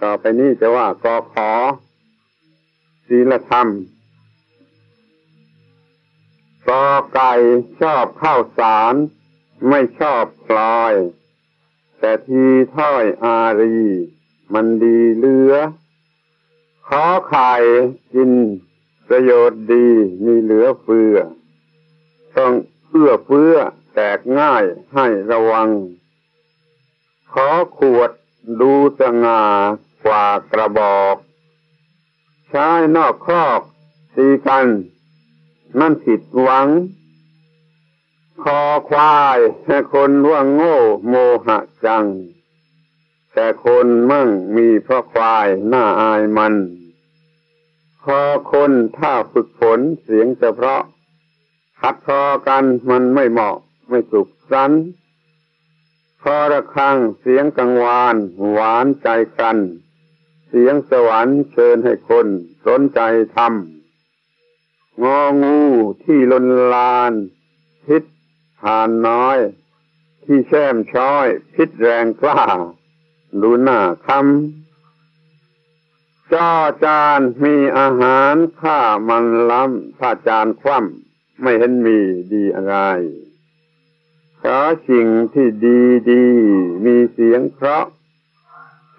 ต่อไปนี้จะว่ากขศีลธรรมกไก่ชอบข้าวสารไม่ชอบพลอยแต่ทีถ้อยอารีมันดีเหลือขอไข่กินประโยชน์ดีมีเหลือเฟือต้องเอื้อเฟื้อแตกง่ายให้ระวังขอขวดดูสง่ากว่ากระบอกใช้นอกคอกตีกันนั่นผิดหวังคอควายให้คนว่าโง่โมหะจังแต่คนมั่งมีเพราะควายน่าอายมันคอคนถ้าฝึกฝนเสียงจะเพราะขัดคอกันมันไม่เหมาะไม่สุขสันต์คอระฆังเสียงกังวานหวานใจกันเสียงสวรรค์เชิญให้คนสนใจทำงองูที่ลนลานพิษผ่านน้อยที่แช่มช้อยพิษแรงกล้าดูหน้าคำจ้อจานมีอาหารข้ามันล้ำถ้าจานคว่ำไม่เห็นมีดีอะไรขอสิ่งที่ดีดีมีเสียงเพราะ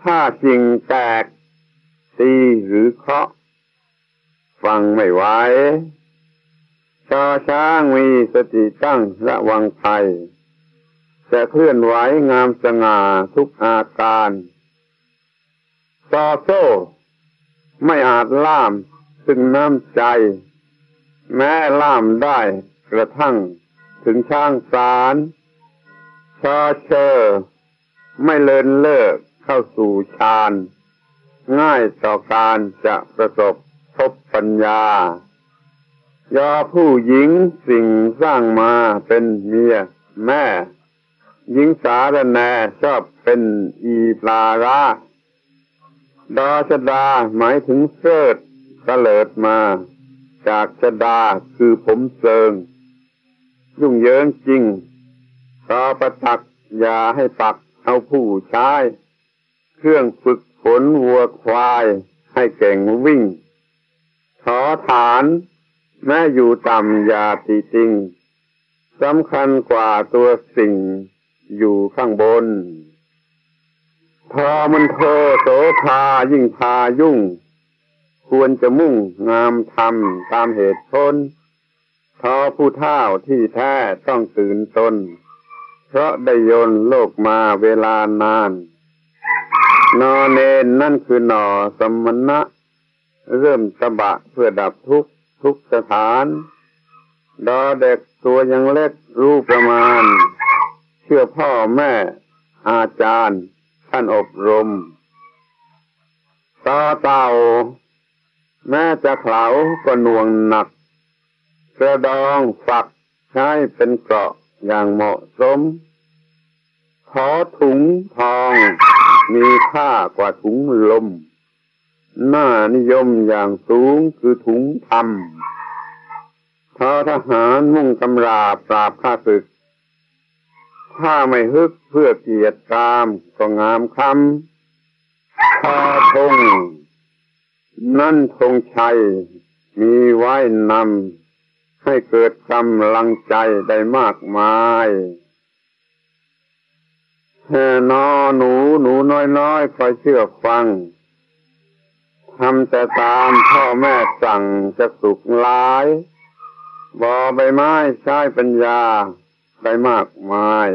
ถ้าสิ่งแตกตีหรือเคาะฟังไม่ไหวชอช้างมีสติตั้งระวังภัยจะเคลื่อนไหวงามสง่าทุกอาการซอโซ่ไม่อาจล่ามซึ่งน้ำใจแม้ล่ามได้กระทั่งถึงช้างสารชอเชอไม่เลินเลิกเข้าสู่ฌานง่ายต่อการจะประสบพบปัญญายอผู้หญิงสิ่งสร้างมาเป็นเมียแม่หญิงสารแหน่ชอบเป็นอีปลาร้าดอชดาหมายถึงเสิร์ชเสลิดมาจากชดาคือผมเซิงยุ่งเหยิงจริงต่อประตักอย่าให้ปักเอาผู้ชายเครื่องฝึกฝนวัวควายให้เก่งวิ่งขอฐานแม้อยู่ต่ำอย่าติติงสำคัญกว่าตัวสิ่งอยู่ข้างบนพอมันโทโสภายิ่งพายุ่งควรจะมุ่งงามธรรมตามเหตุผลทอผู้เฒ่าที่แท้ต้องตื่นตนเพราะได้โยนโลกมาเวลานานนอเนนนั่นคือหน่อสมณะเริ่มตบะเพื่อดับทุกข์ทุกสถานดอเด็กตัวยังเล็กรู้ประมาณเชื่อพ่อแม่อาจารย์ท่านอบรมต่อเต่าแม้จะเขลาก็หน่วงหนักกระดองฝักใช้เป็นเกราะอย่างเหมาะสมขอถุงทองมีค่ากว่าถุงลมน่านิยมอย่างสูงคือถุงธรรมทอทหารมุ่งตำราปราบข้าศึกถ้าไม่ฮึกเพื่อเกียรติกามก็งามคำทอธงนั่นธงชัยมีไว้นำให้เกิดกำลังใจได้มากมายนอหนูน้อยคอยเชื่อฟังทำแต่ตามพ่อแม่สั่งจะสุขหลายบ่อใบไม้ใช้ปัญญาได้มากมาย